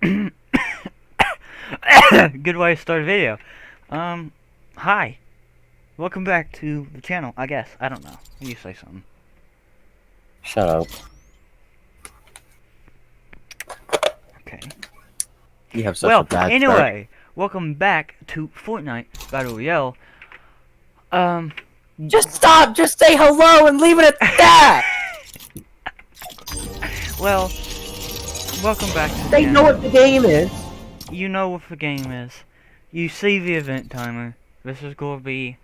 Good way to start a video. Hi. Welcome back to the channel, I guess. I don't know. You say something. Shut up. Okay. You have such a bad start. Welcome back to Fortnite Battle Royale. Just stop! Just say hello and leave it at that! Well, welcome back to the They channel. know what the game is! You know what the game is. You see the event timer. This is going to be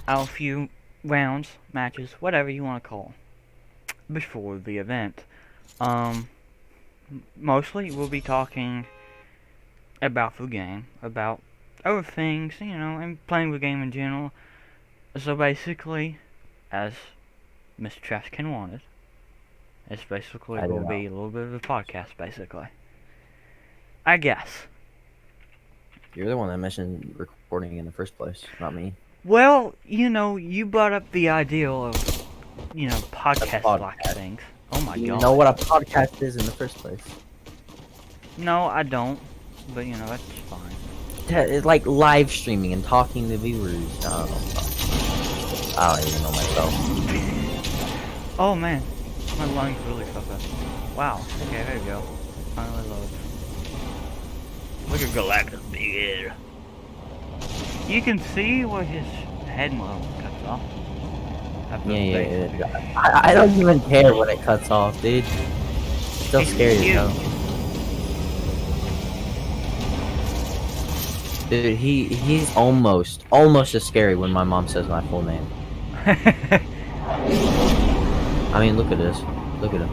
a few rounds, matches, whatever you want to call, before the event. Mostly we'll be talking about the game, about other things, you know, and playing the game in general. So basically, as Mr. Trashkin wanted, it's basically will be a little bit of a podcast, basically. I guess. You're the one that mentioned recording in the first place, not me. Well, you know, you brought up the idea of, you know, podcast-like things. Oh my god. You know what a podcast is in the first place. No, I don't. But, you know, that's fine. It's like live streaming and talking to viewers. I don't even know myself. Oh man, my lungs really fucked up. Wow, okay, there you go. Finally loads. Look at Galactus big head. You can see where his head model cuts off. Yeah. I don't even care when it cuts off, dude. It's still scary though. Dude, he's almost as scary when my mom says my full name. I mean, look at this. Look at him.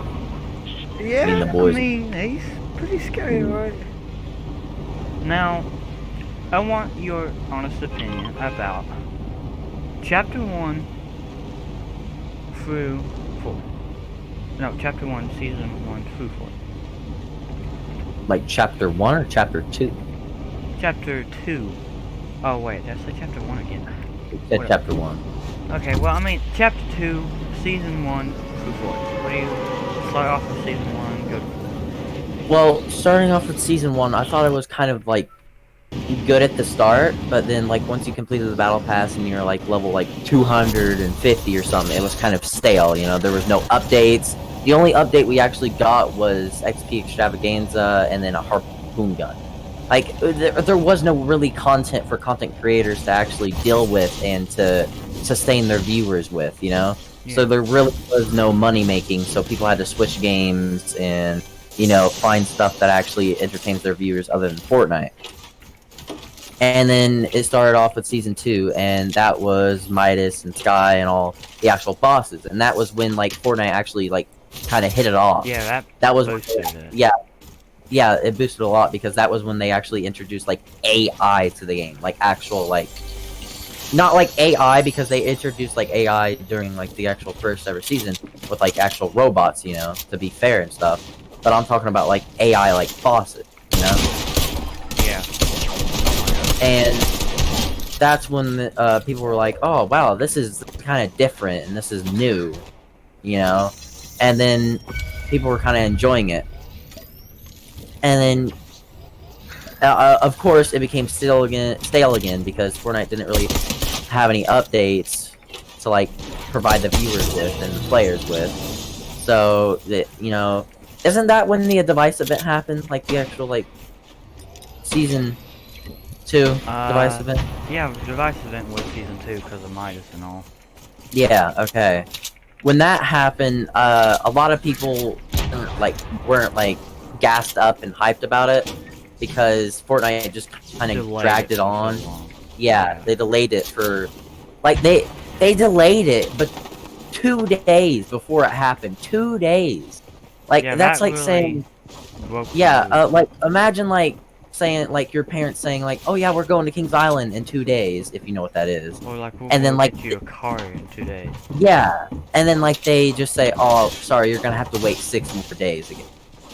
Yeah, the boys. I mean, he's pretty scary, right? Now, I want your honest opinion about Chapter 1 through 4. No, Chapter 1, Season 1 through 4. Like Chapter 1 or Chapter 2? Chapter 2. Oh, wait, did I say Chapter 1 again? It said Chapter 1. Okay, well, I mean, Chapter 2, Season 1 through 4. What do you start off with Season 1? Good. Well, starting off with Season 1, I thought it was kind of, like, good at the start, but then, like, once you completed the Battle Pass and you're, like, level, like, 250 or something, it was kind of stale, you know? There was no updates. The only update we actually got was XP Extravaganza and then a Harpoon Gun. Like, there was no really content for content creators to actually deal with and to sustain their viewers with, you know? Yeah. So there really was no money making, so people had to switch games and, you know, find stuff that actually entertains their viewers other than Fortnite. And then it started off with Season 2, and that was Midas and Sky and all the actual bosses. And that was when, like, Fortnite actually, like, kind of hit it off. Yeah, that was Yeah, it boosted a lot because that was when they actually introduced, like, AI to the game. Like, actual, like... Not, like, AI, because they introduced, like, AI during, like, the actual first ever season with, like, actual robots, you know, to be fair and stuff. But I'm talking about, like, AI, like, bosses, you know? Yeah. And that's when people were like, oh, wow, this is kind of different and this is new, you know? And then people were kind of enjoying it. And then, of course, it became stale again because Fortnite didn't really have any updates to, like, provide the viewers with and the players with. So, you know, isn't that when the device event happened? Like, the actual, like, Season 2 device event? Yeah, the device event was Season 2 because of Midas and all. Yeah, okay. When that happened, a lot of people, weren't, like, gassed up and hyped about it because Fortnite just kind of dragged it on. Yeah, they delayed it for, like, they delayed it, but 2 days before it happened. 2 days. Like, yeah, that's like really saying, like, imagine, like, saying, like, your parents saying, like, oh yeah, we're going to Kings Island in 2 days, if you know what that is. Or like, and then, like, get you a car in 2 days. Yeah, and then, like, they just say, oh, sorry, you're gonna have to wait 6 more days again.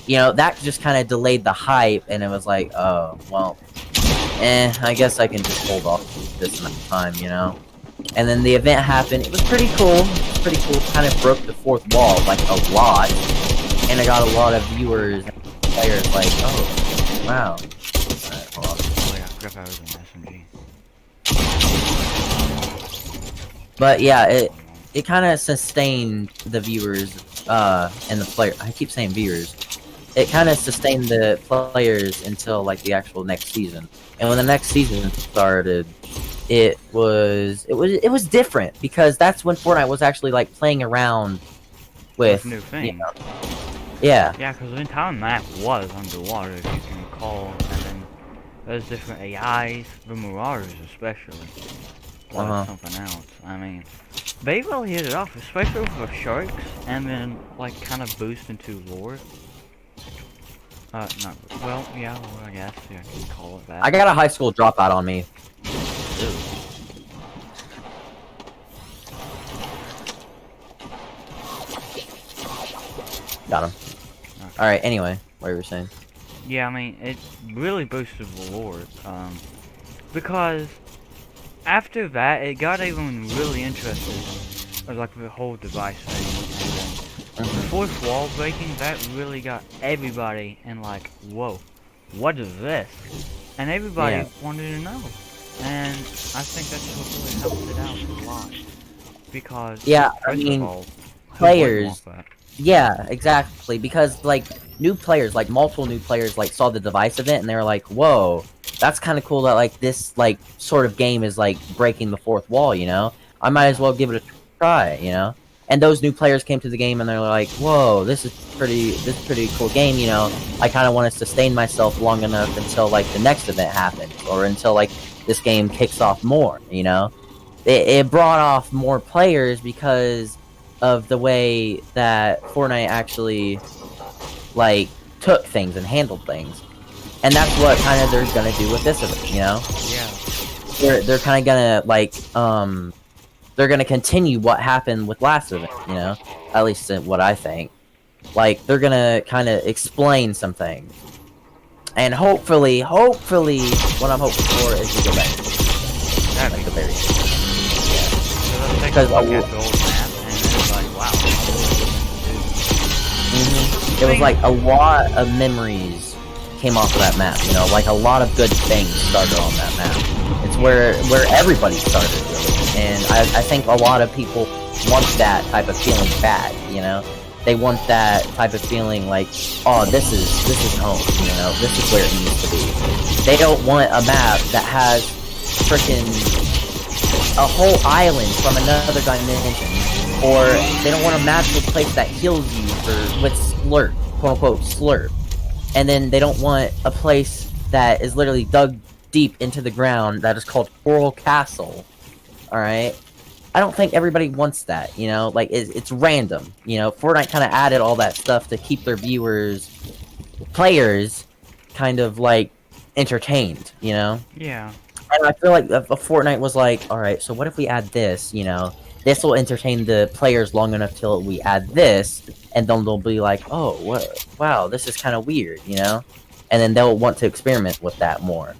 You know, that just kind of delayed the hype, and it was like, oh, well, I guess I can just hold off this amount of time, you know? And then the event happened. It was pretty cool. Kind of broke the fourth wall, like, a lot. And I got a lot of viewers and players like, oh, Wow. Alright, hold on. Oh yeah, I forgot that was an SMG. But yeah, it kind of sustained the viewers, and the player. I keep saying viewers. It kind of sustained the players until like the actual next season. And when the next season started, it was different because that's when Fortnite was actually like playing around with new things. You know, yeah. Yeah, because the entire map was underwater, if you can recall, and then there's different AIs, the Marauders especially. Was something else. I mean, they really hit it off, especially with the sharks, and then like kind of boost into lore. Not well, yeah, well, I guess you can call it that. I got a high school dropout on me. Ew. Got him. Okay. All right. Anyway, what you were saying? Yeah, I mean, it really boosted the lore, because after that, it got everyone really interested, like the whole device thing, and then the fourth wall breaking, that really got everybody, and like, whoa, what is this? And everybody wanted to know, and I think that's what really helped it out a lot, because, I mean, of all, players, yeah, exactly, because, like, new players, like, multiple new players, like, saw the device event, and they were like, whoa, that's kind of cool that, like, this, like, sort of game is, like, breaking the fourth wall, you know? I might as well give it a try, you know? And those new players came to the game, and they're like, whoa, this is pretty cool game, you know? I kind of want to sustain myself long enough until, like, the next event happens, or until, like, this game kicks off more, you know? It brought off more players because of the way that Fortnite actually, like, took things and handled things. And that's what kind of they're gonna do with this event, you know? Yeah. They're kind of gonna, like, they're gonna continue what happened with last event, you know? At least what I think. Like, they're gonna kind of explain some things. And hopefully, what I'm hoping for is to go back. That'd be the very yeah. Because the old map, and it's like, wow. It was like a lot of memories came off of that map, you know, like a lot of good things started on that map. It's where everybody started, really. And I think a lot of people want that type of feeling back, you know? They want that type of feeling like, oh, this is home, you know? This is where it needs to be. They don't want a map that has frickin' a whole island from another dimension. Or they don't want a magical place that heals you with slurp, quote unquote slurp. And then they don't want a place that is literally dug deep into the ground that is called Coral Castle. Alright? I don't think everybody wants that, you know? Like, it's random, you know? Fortnite kind of added all that stuff to keep their players, kind of, like, entertained, you know? Yeah. And I feel like Fortnite was like, alright, so what if we add this, you know? This will entertain the players long enough till we add this, and then they'll be like, oh, what? Wow, this is kind of weird, you know? And then they'll want to experiment with that more.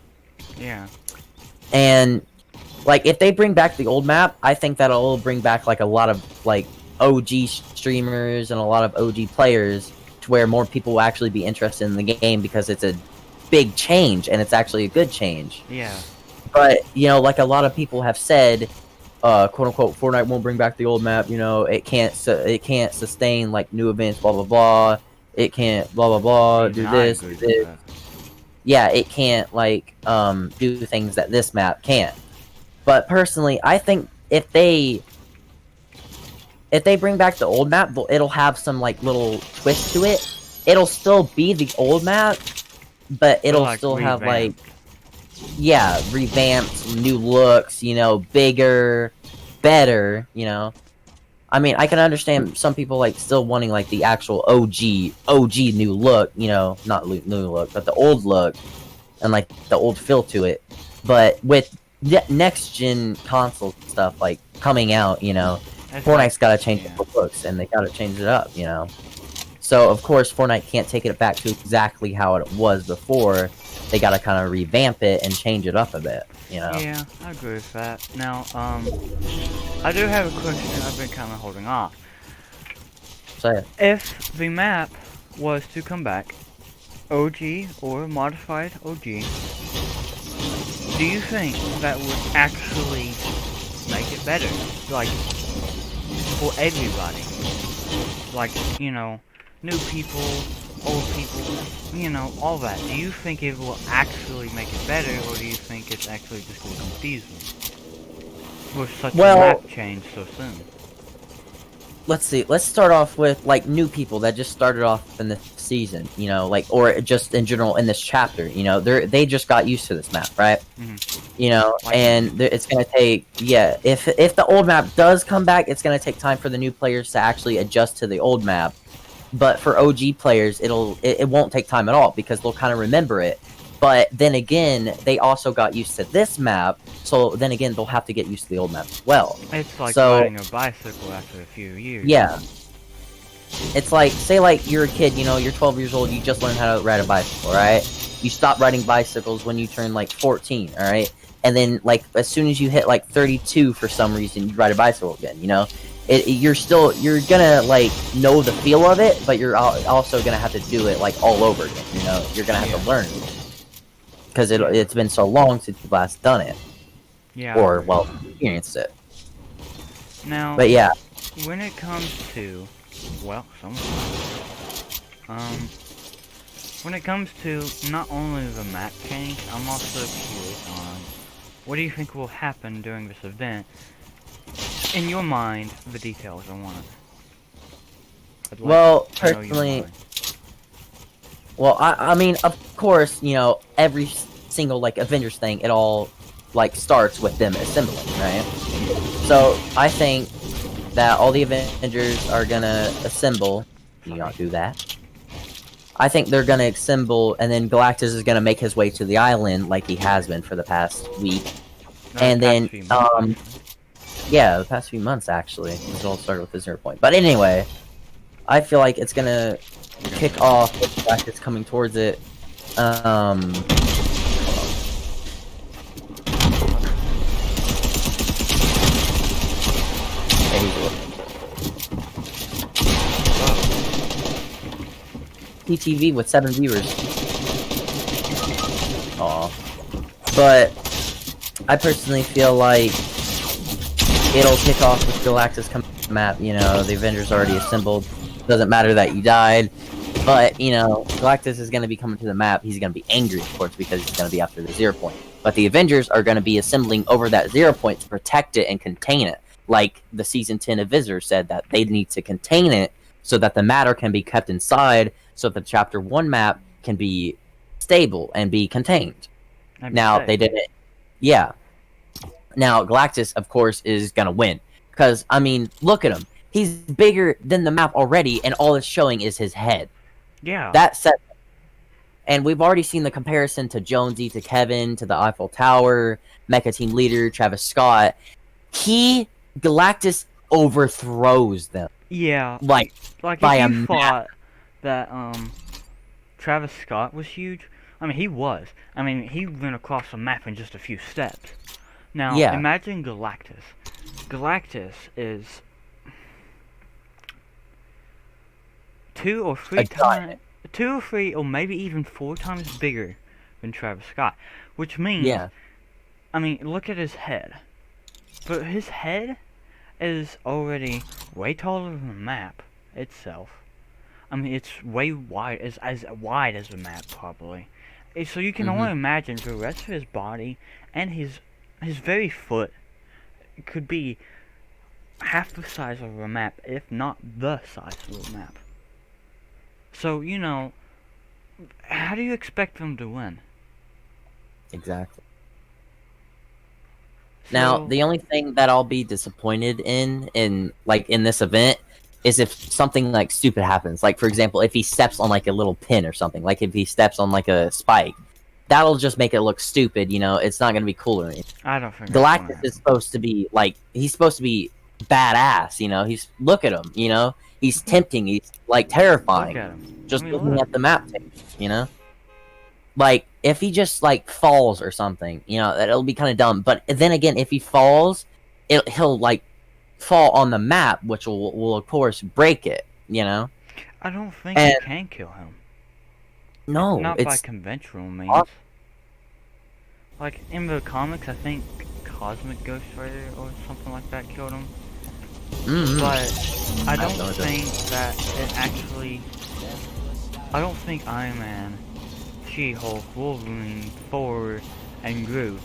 Yeah. And, like, if they bring back the old map, I think that'll bring back, like, a lot of, like, OG streamers and a lot of OG players to where more people will actually be interested in the game because it's a big change, and it's actually a good change. Yeah. But, you know, like a lot of people have said, quote-unquote, Fortnite won't bring back the old map, you know, it can't sustain, like, new events, blah, blah, blah. It can't, blah, blah, blah, do this, do this. Yeah, it can't, like, do things that this map can't. But personally, I think if they bring back the old map, it'll have some, like, little twist to it. It'll still be the old map, but it'll still have, like, yeah, revamped, new looks, you know, bigger, better, you know. I mean, I can understand some people, like, still wanting, like, the actual OG new look, you know, not new look, but the old look, and, like, the old feel to it. But with next-gen console stuff, like, coming out, you know, Fortnite's gotta change the looks, and they gotta change it up, you know. So, of course, Fortnite can't take it back to exactly how it was before. They gotta kind of revamp it and change it up a bit, you know? Yeah, I agree with that. Now, I do have a question I've been kind of holding off. Say it. If the map was to come back, OG or modified OG, do you think that would actually make it better? Like, for everybody. Like, new people, old people, all that. Do you think it will actually make it better, or do you think it's actually just going to confuse them? With such a map change so soon. Let's see. Let's start off with like new people that just started off in the season, like or just in general in this chapter. They just got used to this map, right? And it's gonna take if the old map does come back, it's gonna take time for the new players to actually adjust to the old map. But for OG players, it won't take time at all because they'll kind of remember it. But then again, they also got used to this map, so then again, they'll have to get used to the old map as well. It's like riding a bicycle after a few years. Yeah. It's like, say like you're a kid, you're 12 years old, you just learned how to ride a bicycle, right? You stop riding bicycles when you turn like 14, alright? And then like as soon as you hit like 32 for some reason, you ride a bicycle again, you're gonna like know the feel of it, but you're also gonna have to do it like all over again, you're gonna have to learn it. Because it's been so long since you've last done it. Yeah. Or, well, experienced it. Now, but yeah. When it comes to, when it comes to not only the map change, I'm also curious on what do you think will happen during this event? In your mind, the details I want. Well, personally, well, I mean, of course, every single, like, Avengers thing, it all, like, starts with them assembling, right? So, I think that all the Avengers are gonna assemble. Do not do that. I think they're gonna assemble, and then Galactus is gonna make his way to the island, like he has been for the past week. And then, yeah, the past few months, actually. It all started with the 0 point. But anyway, I feel like it's gonna kick off with Galactus coming towards it. PTV with 7 viewers. Aw. But I personally feel like it'll kick off with Galactus coming to the map. The Avengers already assembled. Doesn't matter that you died. But, Galactus is going to be coming to the map. He's going to be angry, of course, because he's going to be after the 0 point. But the Avengers are going to be assembling over that 0 point to protect it and contain it. Like the Season 10 of Visor said that they need to contain it so that the matter can be kept inside so that the Chapter 1 map can be stable and be contained. Now, they did it. Yeah. Now, Galactus, of course, is going to win. Because, I mean, look at him. He's bigger than the map already, and all it's showing is his head. Yeah. That set. And we've already seen the comparison to Jonesy, to Kevin, to the Eiffel Tower, Mecha Team Leader, Travis Scott. Galactus overthrows them. Yeah. Like by if you thought that, Travis Scott was huge, I mean, he was. I mean, he went across the map in just a few steps. Now, imagine Galactus. Galactus is 2 or 3 times, 2 or 3 or maybe even 4 times bigger than Travis Scott. Which means, I mean, look at his head. But his head is already way taller than the map itself. I mean, it's way wide, as wide as the map, probably. So you can only imagine the rest of his body and his very foot could be half the size of a map, if not the size of a map. So, how do you expect them to win? Exactly. Now, the only thing that I'll be disappointed in this event is if something like stupid happens. Like, for example, if he steps on like a little pin or something. Like if he steps on like a spike. That'll just make it look stupid, it's not gonna be cool or anything. I don't think Galactus is supposed to be like, he's supposed to be badass, he's, look at him, he's tempting, he's like terrifying. Look at him. Just looking at the map, like if he just like falls or something, that'll be kind of dumb. But then again, if he falls, he'll like fall on the map, which will of course break it, I don't think you can kill him. No, Not by it's conventional means. awesome. Like, in the comics, I think Cosmic Ghost Rider or something like that killed him. But I I have don't no idea. think that it actually... I don't think Iron Man, She-Hulk, Wolverine, Thor, and Groot,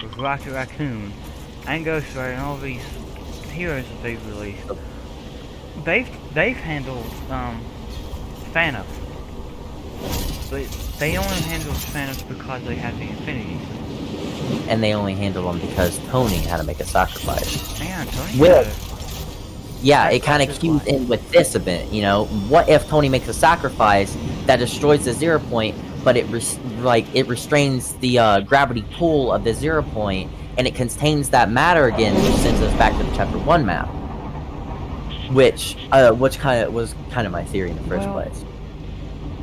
with Rocket Raccoon, and Ghost Rider, and all these heroes that they've released, they've handled Thanos, but they only handled Thanos because they had the Infinity Stones. And they only handled them because Tony had to make a sacrifice. Man, Tony Well, had yeah, it kind sacrificed of his cues life. in with this a bit, you know? What if Tony makes a sacrifice that destroys the 0 point, but it restrains the gravity pull of the 0 point, and it contains that matter again, which sends us back to the Chapter 1 map. Which kind of was kind of my theory in the first place.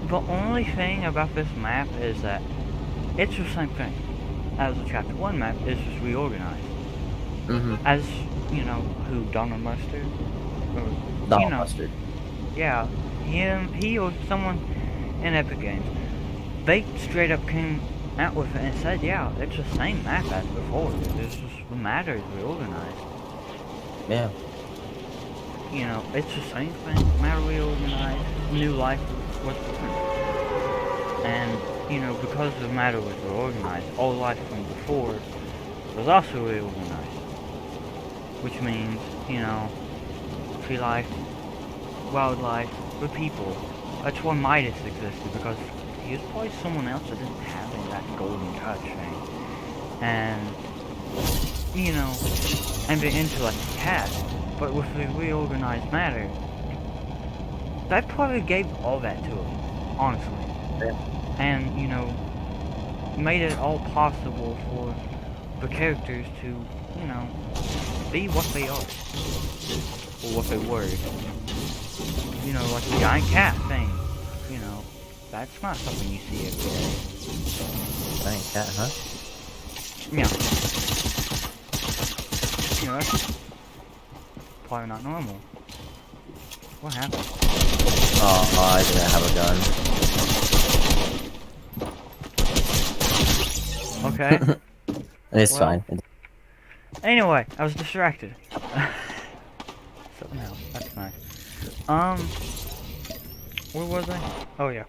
The only thing about this map is that it's the same thing as the Chapter 1 map, it's just reorganized. As, you know, who, Donald Mustard? Or, Donald Mustard. Yeah, he or someone in Epic Games, they straight up came out with it and said, yeah, it's the same map as before, it's just the matter is reorganized. Yeah. You know, it's the same thing, matter reorganized, new life was different. And, you know, because the matter was reorganized, all life from before was also reorganized. Which means, you know, tree life, wildlife, the people. That's why Midas existed, because he was probably someone else that didn't have that golden touch thing. And, you know, and the intellect he had. But with the reorganized matter, that probably gave all that to him, honestly. Yeah. And, you know, made it all possible for the characters to, you know, be what they are. Or what they were. You know, like the giant cat thing. You know, that's not something you see every day. Giant cat, huh? Yeah. You know, that's probably not normal. What happened? Oh, I didn't have a gun. Okay. It's Well, fine. Anyway, I was distracted. Something else. That's nice. Where was I? Oh yeah.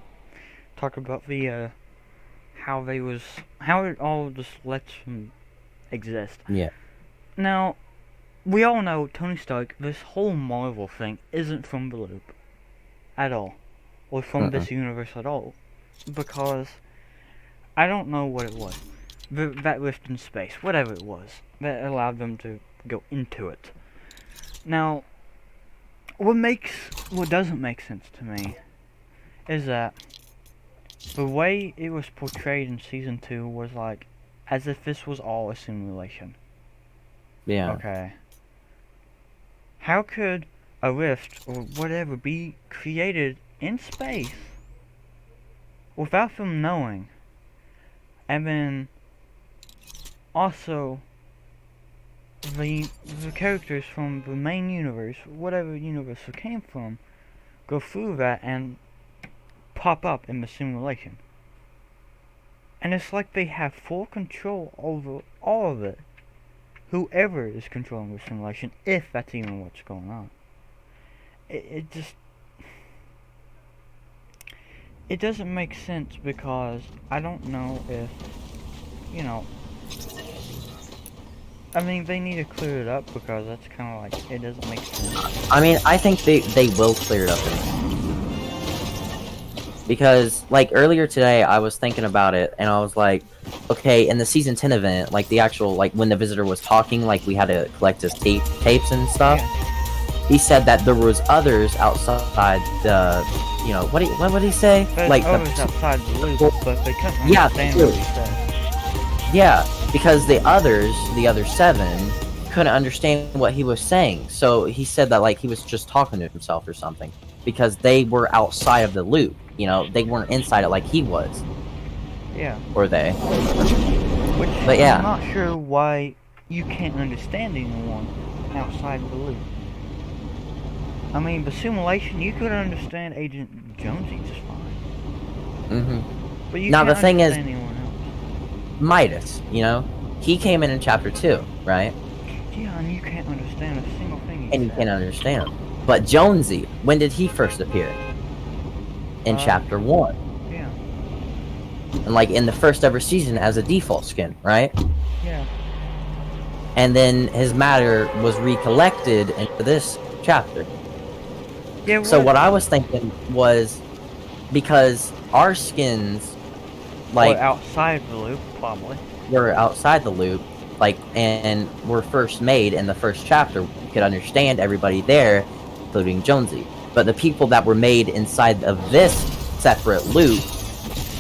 Talk about the how it all just lets them exist. Yeah. Now, we all know Tony Stark, this whole Marvel thing isn't from the loop. At all. Or from this universe at all. Because I don't know what it was. That rift in space, whatever it was, that allowed them to go into it. Now, what doesn't make sense to me is that the way it was portrayed in season 2 was like as if this was all a simulation. Yeah. Okay. How could a rift or whatever be created in space without them knowing? And then also the characters from the main universe, whatever universe it came from, go through that and pop up in the simulation. And it's like they have full control over all of it. Whoever is controlling the simulation, if that's even what's going on. It just... It doesn't make sense because I don't know if, you know... I mean, they need to clear it up because that's kind of like, it doesn't make sense. I mean, I think they will clear it up. Because, like, earlier today, I was thinking about it, and I was like, okay, in the Season 10 event, like, the actual, like, when the Visitor was talking, like, we had to collect his tapes and stuff, he said that there was others outside the, you know, what did he say? There's like, others outside the loop, but they couldn't understand what he said. Yeah, because the other 7, couldn't understand what he was saying, so he said that, like, he was just talking to himself or something, because they were outside of the loop. You know, they weren't inside it like he was. Yeah. Or they. Which, but yeah. I'm not sure why you can't understand anyone outside the loop. I mean, the simulation, you could understand Agent Jonesy just fine. But you Now the can't thing is, understand anyone else. Midas, he came in chapter 2, right? Yeah, and you can't understand a single thing he And you said. can't understand him. But Jonesy, when did he first appear? In chapter 1. Yeah. And like in the first ever season as a default skin, right? Yeah. And then his matter was recollected into this chapter. Yeah, So what I was thinking was, because our skins, or like, outside the loop, probably. were outside the loop, like, and were first made in the first chapter, you could understand everybody there, including Jonesy. But the people that were made inside of this separate loop,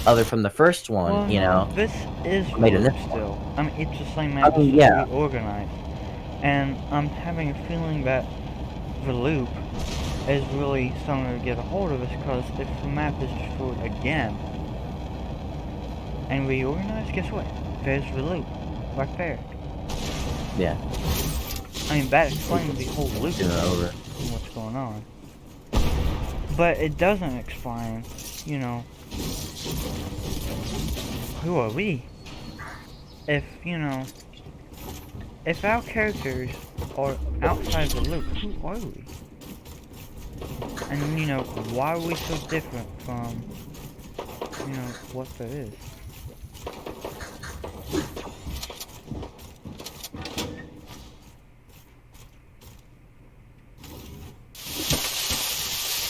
other from the first one, Well, no, this is the made in loop this still. I mean, it's the same I map, it's mean, just yeah. reorganized. And I'm having a feeling that the loop is really starting to get a hold of us, because if the map is destroyed again and reorganized, guess what? There's the loop, right there. Yeah. I mean, that explains the whole loop Over. and what's going on. But it doesn't explain, who are we? If, if our characters are outside the loop, who are we? And, why are we so different from, what there is?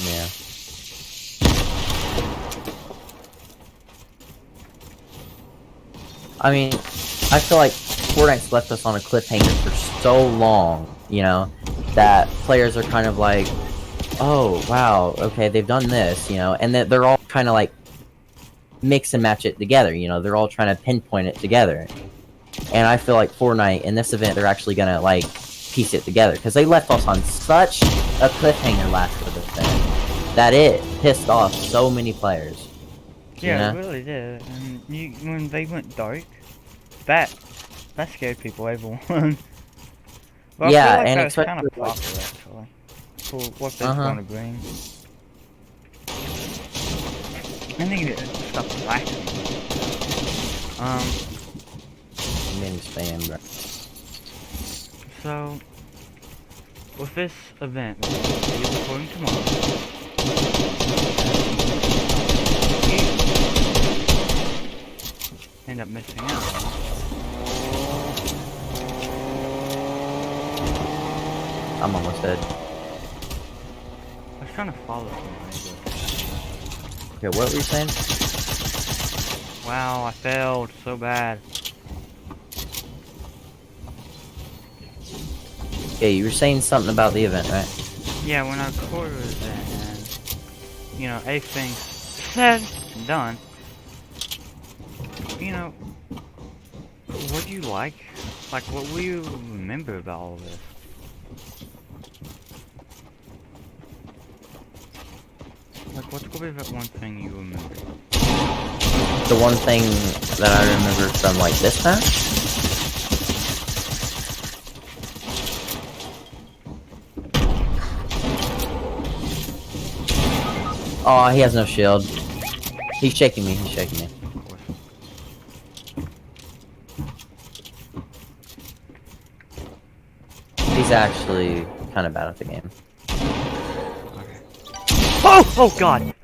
Yeah. I mean, I feel like Fortnite's left us on a cliffhanger for so long, that players are kind of like, oh, wow, okay, they've done this, and they're all kind of like mix and match it together, they're all trying to pinpoint it together. And I feel like Fortnite, in this event, they're actually gonna, like, piece it together, because they left us on such a cliffhanger last for this thing, that it pissed off so many players. Yeah, it really did. And when they went dark, that scared people, everyone. But Yeah, I feel like and that was kind especially of popular, actually, for what they're going to bring. I need to stop flashing. Mini spam, bro. So, with this event, we'll be recording tomorrow. End up missing out. I'm almost dead. I was trying to follow somebody, but... Okay, what were you saying? Wow, I failed so bad. Okay, you were saying something about the event, right? Yeah, when I recorded it and, everything's said and done, what do you like? Like, what will you remember about all this? Like, what's gonna be that one thing you remember? The one thing that I remember from, like, this match? Oh, he has no shield. He's shaking me, he's shaking me. He's actually kind of bad at the game. Okay. Oh! Oh, God!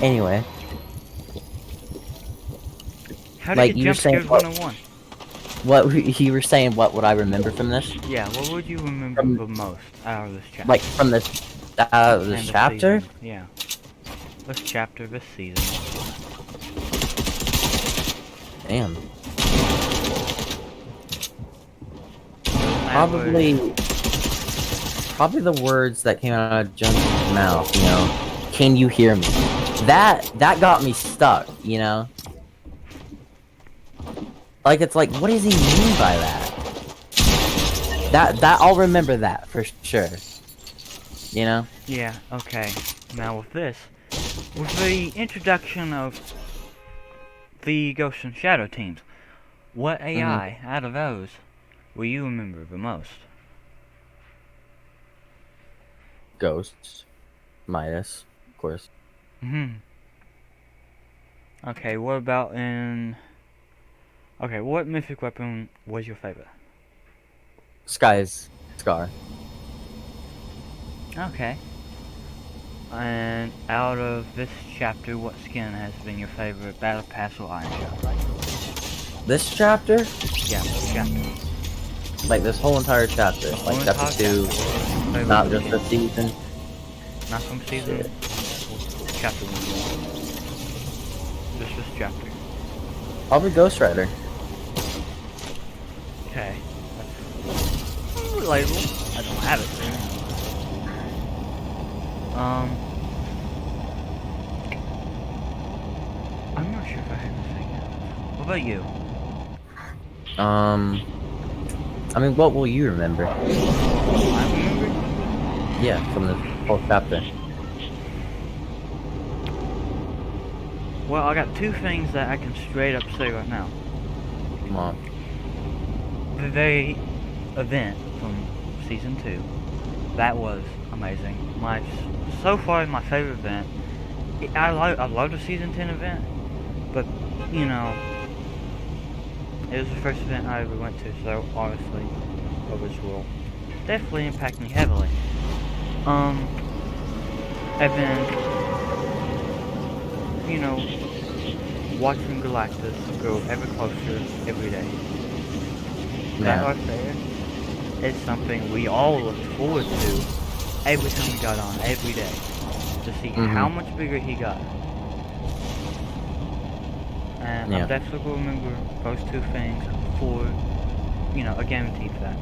Anyway. How did you jump scared 101? What you were saying, what would I remember from this? Yeah, what would you remember the most out of this chapter? Like, from this, out of this chapter? Yeah. This chapter, this season. Damn. Probably the words that came out of Jones's mouth, can you hear me? That got me stuck, Like, it's like, what does he mean by that? That I'll remember that for sure. Yeah, okay. Now with this, with the introduction of the Ghost and Shadow teams, what AI out of those will you remember the most? Ghosts. Midas, of course. Hmm. Okay, what about in... Okay, what mythic weapon was your favorite? Sky's Scar. Okay. And out of this chapter, what skin has been your favorite? Battle Pass or Iron Shot? This chapter? Yeah, this chapter. Like this whole entire chapter. Whole Like chapter entire 2, Favorite not just skin. the season. Not from season. Shit. Chapter 1. Just this chapter. Probably Ghost Rider. Okay. That's relatable. I don't have it there. I'm not sure if I have anything else. What about you? I mean, what will you remember? I remember. Yeah, from the whole chapter. Well, I got two things that I can straight up say right now. Come on. The very event from season 2, that was amazing. So far my favorite event. I love the season 10 event, but you know, it was the first event I ever went to, so obviously, which will definitely impact me heavily. And then, you know, watching Galactus grow ever closer every day. That Yeah. right there is something we all looked forward to every time we got on, every day, to see how much bigger he got. And Yeah. I'm definitely going to remember those two things for, you know, a guaranteed fact.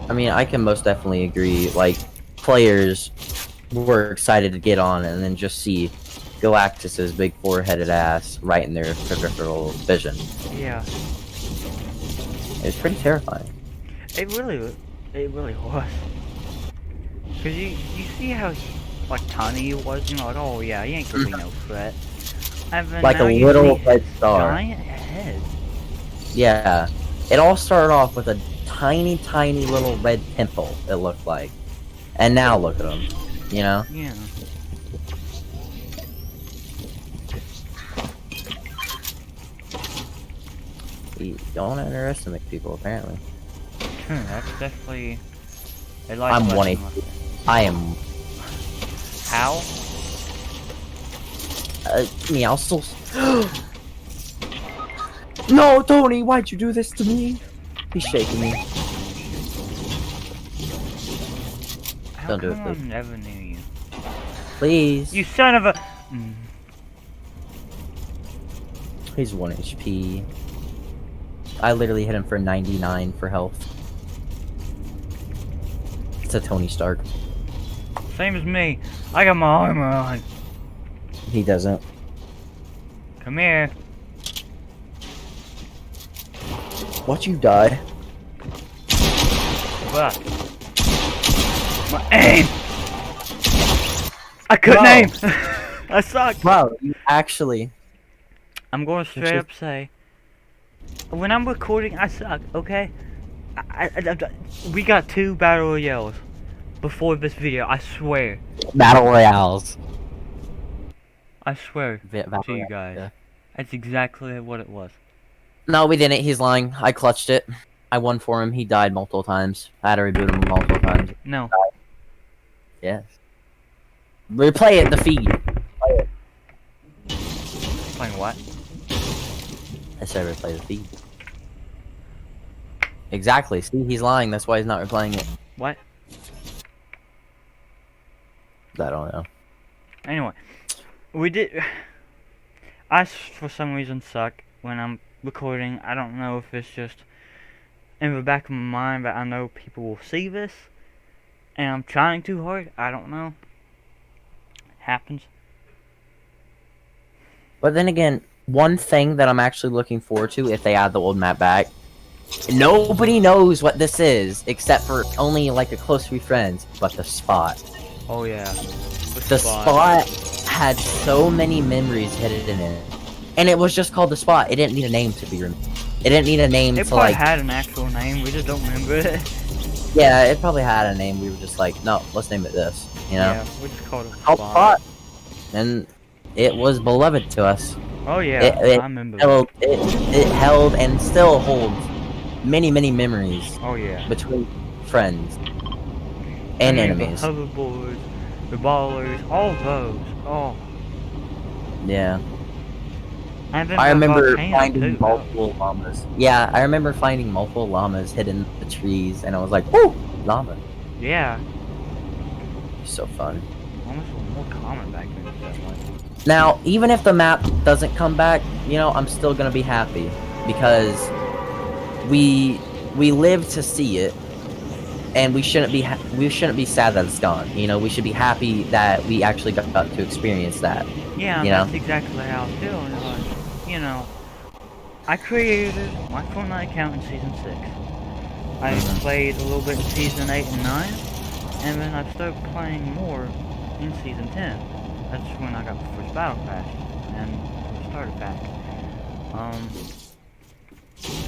I mean, I can most definitely agree. Like, players were excited to get on and then just see Galactus's big four-headed ass right in their peripheral vision. Yeah. It was pretty terrifying. It really was. Cause you see how like tiny he was, you know, like, oh yeah, he ain't gonna be no threat. And then Like now a you little see red his star. giant head. Yeah. It all started off with a tiny, tiny little red pimple, it looked like. And now look at him. You know? Yeah. You don't underestimate people, apparently. That's definitely a life I'm lesson. 180. I am. How? Me, I'll still. No, Tony, why'd you do this to me? He's shaking me. How Don't do it, come please. I'm never near you? Please. You son of a. He's 1 HP. I literally hit him for 99 for health. It's a Tony Stark. Same as me. I got my armor on. He doesn't. Come here. Watch you die. What? My aim. I couldn't Wow. aim. I suck. Wow, you actually. I'm going to straight up say, when I'm recording, I suck. Okay. We got 2 battle royales before this video. I swear. Battle Royales. I swear Battle to you Royale, guys. yeah. That's exactly what it was. No, we didn't. He's lying. I clutched it. I won for him. He died multiple times. I had to reboot him multiple times. No. Yes. Replay it, the feed. Play it. Playing what? I said replay the feed. Exactly. See, he's lying. That's why he's not replaying it. What? I don't know. Anyway, we did. I, for some reason, suck when I'm recording. I don't know if it's just in the back of my mind, but I know people will see this, and I'm trying too hard. I don't know. Happens. But then again, one thing that I'm actually looking forward to if they add the old map back, nobody knows what this is except for only like a close few friends, but the spot. Oh yeah. The spot had so many memories hidden in it. And it was just called the spot. It didn't need a name to be removed. It didn't need a name It to probably like. had an actual name, we just don't remember it. Yeah, it probably had a name. We were just like, no, let's name it this. You know. Yeah, we just called it Called Spot. Spot, and it was beloved to us. Oh It yeah, it I remember held that. it held and still holds many memories Oh yeah. between friends I and mean, the enemies. hoverboards, the ballers, all those. Oh, Yeah. and then I the remember volcano finding too. multiple llamas. Yeah, I remember finding multiple llamas hidden in the trees, and I was like, "Woo, llama!" Yeah, So fun. almost was more common back then. Stuff like. Now, even if the map doesn't come back, you know, I'm still gonna be happy because we live to see it, and we shouldn't be sad that it's gone. You know, we should be happy that we actually got to experience that. Yeah, You and know. that's exactly how I feel. And like, you know, I created my Fortnite account in Season 6. I played a little bit in Season 8 and 9, and then I started playing more in Season 10. That's when I got the first Battle Pass and the starter pack.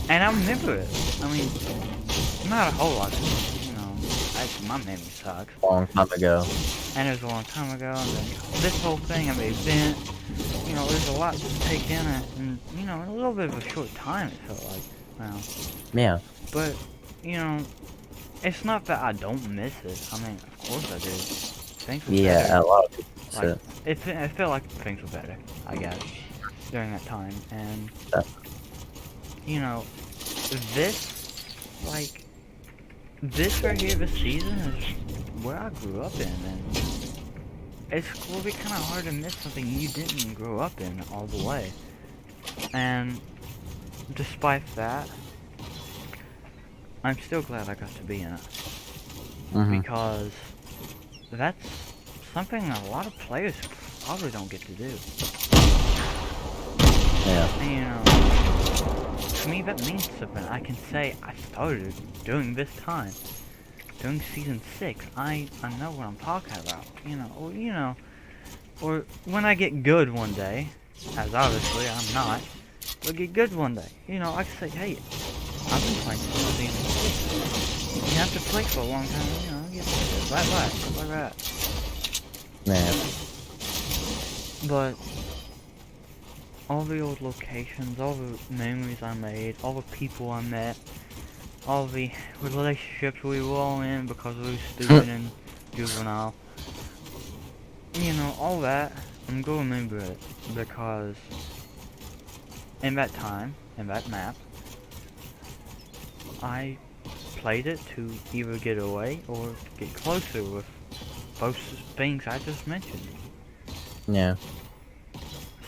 And I remember it. I mean, not a whole lot, you know, my memory sucks. Long time ago. And it was a long time ago, and then this whole thing, and the event, you know, there's a lot to take in it, and, you know, in a little bit of a short time, it felt like, well. Yeah. But, you know, it's not that I don't miss it. I mean, of course I do. Things were Yeah, better. a lot of people Like, say it felt like things were better, I guess, during that time, and, that. you know, this, like, this right here, this season is where I grew up in, and it's gonna be kind of hard to miss something you didn't grow up in all the way. And despite that, I'm still glad I got to be in it, because that's something a lot of players probably don't get to do. Yeah. And, you know, to me that means something. I can say I started during this time. During Season 6, I know what I'm talking about, you know, or when I get good one day, as obviously I'm not, but get good one day, you know, I can say, hey, I've been playing since Season 6. You have to play for a long time, you know, get good, like that. Man. But all the old locations, all the memories I made, all the people I met, all the relationships we were all in because we were stupid and juvenile. You know, all that, I'm gonna remember it because in that time, in that map, I played it to either get away or get closer with both things I just mentioned. Yeah.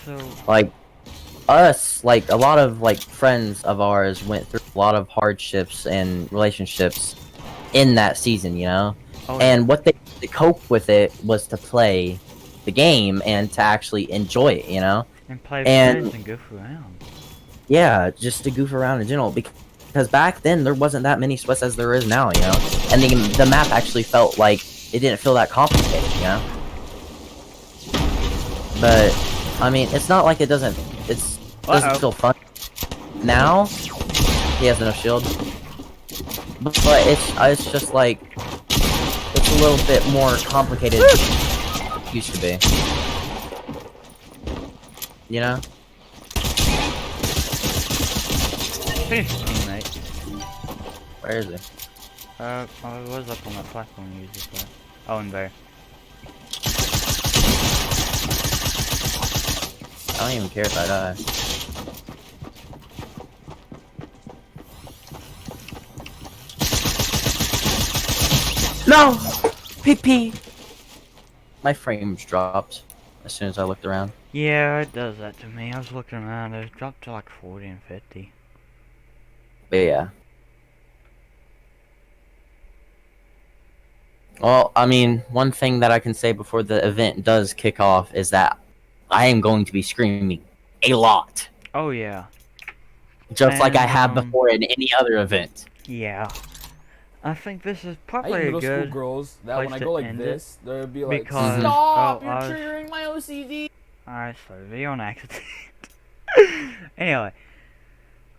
So, Like us, like a lot of like friends of ours went through a lot of hardships and relationships in that season, you know? oh And yeah, what they to cope with it was to play the game and to actually enjoy it, you know? and play with And friends and goof around. yeah, just to goof around in general because back then there wasn't that many sweats as there is now, you know? And the map actually felt like it didn't feel that complicated, you know? But I mean, it's not like it doesn't doesn't feel fun. Now he has no shield. But it's just like it's a little bit more complicated than it used to be. You know? Finish your teammate. Where is he? I was up on that platform you just left. Oh, and there. I don't even care if I die. No! PP! My frames dropped as soon as I looked around. Yeah, it does that to me. I was looking around, it dropped to like 40 and 50. But yeah. Well, I mean, one thing that I can say before the event does kick off is that I am going to be screaming a lot. Oh yeah. Just like I And, have before in any other event. Yeah. I think this is I probably hate a middle school good girls that place when I to go like end it, this, they'll be like, because "Stop! oh, You're I was- triggering my OCD." Alright, so video on accident. Anyway,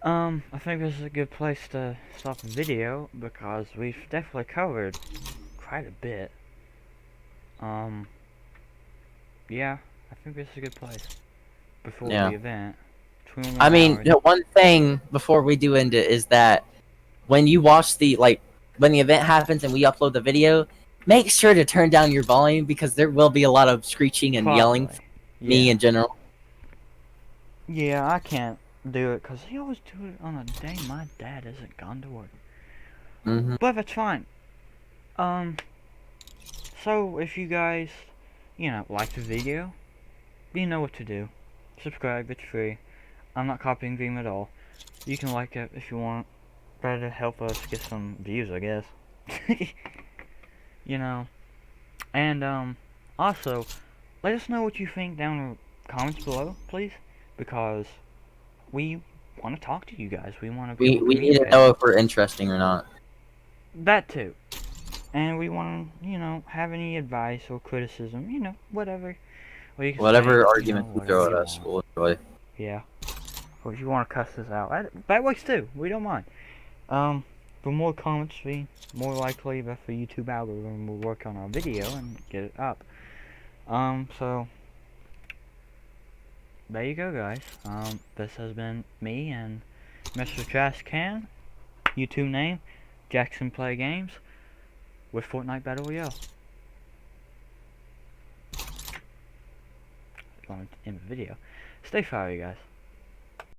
I think this is a good place to stop the video because we've definitely covered quite a bit. Yeah, I think this is a good place before Yeah. the event. I 21 mean, hours. the one thing before we do end it is that when you watch when the event happens and we upload the video, make sure to turn down your volume because there will be a lot of screeching and yelling Probably. from me Yeah. in general. Yeah, I can't do it because he always do it on a day my dad isn't gone to work. Hmm. But that's fine. Um, so if you guys, like the video, you know what to do. Subscribe, it's free. I'm not copying Veeam at all. You can like it if you want. Better to help us get some views, I guess. you know. And, also, let us know what you think down in the comments below, please. Because we want to talk to you guys. We want to be able to We need to communicate. know if we're interesting or not. That too. And we want to, have any advice or criticism, whatever. Or you can say, Whatever arguments you whatever throw at you us, want. we'll enjoy. Yeah. Or if you want to cuss this out, that works too. We don't mind. For more comments, the more likely that the YouTube algorithm will work on our video and get it up. So there you go, guys. This has been me and Mr. Trash Can. YouTube name, Jackson Play Games, with Fortnite Battle Royale. Going to end the video. Stay fire, you guys.